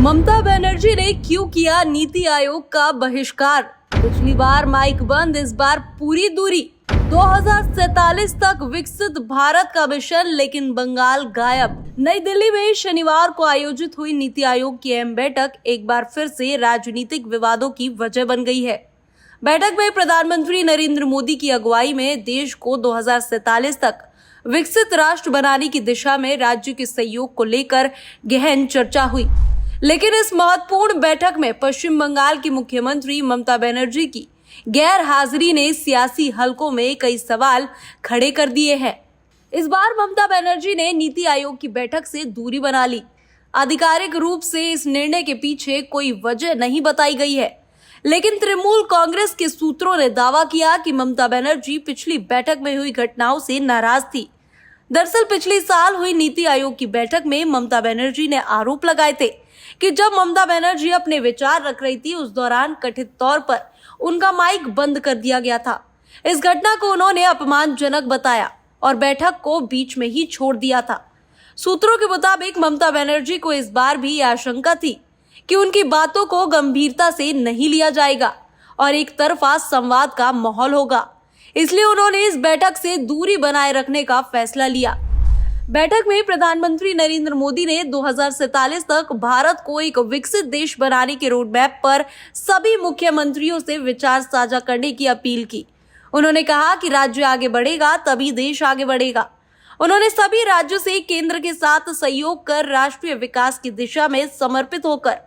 ममता बनर्जी ने क्यों किया नीति आयोग का बहिष्कार? पिछली बार माइक बंद, इस बार पूरी दूरी। 2047 तक विकसित भारत का मिशन, लेकिन बंगाल गायब। नई दिल्ली में शनिवार को आयोजित हुई नीति आयोग की अहम बैठक एक बार फिर से राजनीतिक विवादों की वजह बन गई है। बैठक में प्रधानमंत्री नरेंद्र मोदी की अगुवाई में देश को 2047 तक विकसित राष्ट्र बनाने की दिशा में राज्य के सहयोग को लेकर गहन चर्चा हुई। लेकिन इस महत्वपूर्ण बैठक में पश्चिम बंगाल की मुख्यमंत्री ममता बनर्जी की गैर हाजिरी ने सियासी हलकों में कई सवाल खड़े कर दिए हैं। इस बार ममता बनर्जी ने नीति आयोग की बैठक से दूरी बना ली। आधिकारिक रूप से इस निर्णय के पीछे कोई वजह नहीं बताई गई है, लेकिन तृणमूल कांग्रेस के सूत्रों ने दावा किया कि ममता बनर्जी पिछली बैठक में हुई घटनाओं से नाराज थी। दरअसल पिछले साल हुई नीति आयोग की बैठक में ममता बनर्जी ने आरोप लगाए थे कि जब ममता बनर्जी अपने विचार रख रही थी, उस दौरान कथित तौर पर उनका माइक बंद कर दिया गया था। इस घटना को उन्होंने अपमानजनक बताया और बैठक को बीच में ही छोड़ दिया था। सूत्रों के मुताबिक ममता बनर्जी को इस बार भी आशंका थी कि उनकी बातों को गंभीरता से नहीं लिया जाएगा और एक तरफा संवाद का माहौल होगा, इसलिए उन्होंने इस बैठक से दूरी बनाए रखने का फैसला लिया। बैठक में प्रधानमंत्री नरेंद्र मोदी ने 2047 तक भारत को एक विकसित देश बनाने के रोड मैप पर सभी मुख्यमंत्रियों से विचार साझा करने की अपील की। उन्होंने कहा कि राज्य आगे बढ़ेगा तभी देश आगे बढ़ेगा। उन्होंने सभी राज्यों से केंद्र के साथ सहयोग कर राष्ट्रीय विकास की दिशा में समर्पित होकर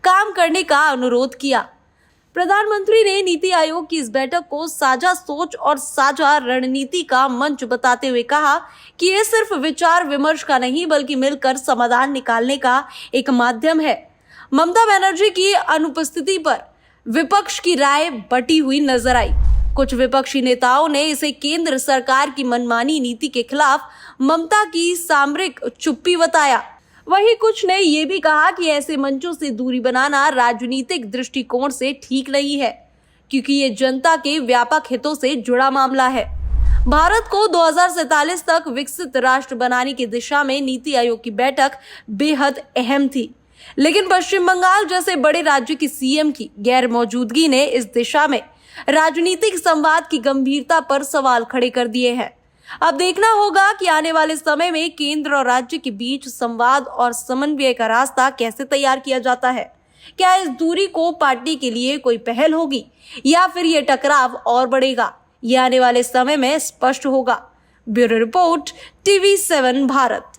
काम करने का अनुरोध किया। प्रधानमंत्री ने नीति आयोग की इस बैठक को साझा सोच और साझा रणनीति का मंच बताते हुए कहा कि ये सिर्फ विचार विमर्श का नहीं, बल्कि मिलकर समाधान निकालने का एक माध्यम है। ममता बनर्जी की अनुपस्थिति पर विपक्ष की राय बटी हुई नजर आई। कुछ विपक्षी नेताओं ने इसे केंद्र सरकार की मनमानी नीति के खिलाफ ममता की सामरिक चुप्पी बताया। वहीं कुछ ने ये भी कहा कि ऐसे मंचों से दूरी बनाना राजनीतिक दृष्टिकोण से ठीक नहीं है, क्योंकि ये जनता के व्यापक हितों से जुड़ा मामला है। भारत को 2047 तक विकसित राष्ट्र बनाने की दिशा में नीति आयोग की बैठक बेहद अहम थी, लेकिन पश्चिम बंगाल जैसे बड़े राज्य की सीएम की गैर मौजूदगी ने इस दिशा में राजनीतिक संवाद की गंभीरता पर सवाल खड़े कर दिए हैं। अब देखना होगा कि आने वाले समय में केंद्र और राज्य के बीच संवाद और समन्वय का रास्ता कैसे तैयार किया जाता है। क्या इस दूरी को पार्टी के लिए कोई पहल होगी या फिर ये टकराव और बढ़ेगा, ये आने वाले समय में स्पष्ट होगा। Bureau report, TV7 Bharat.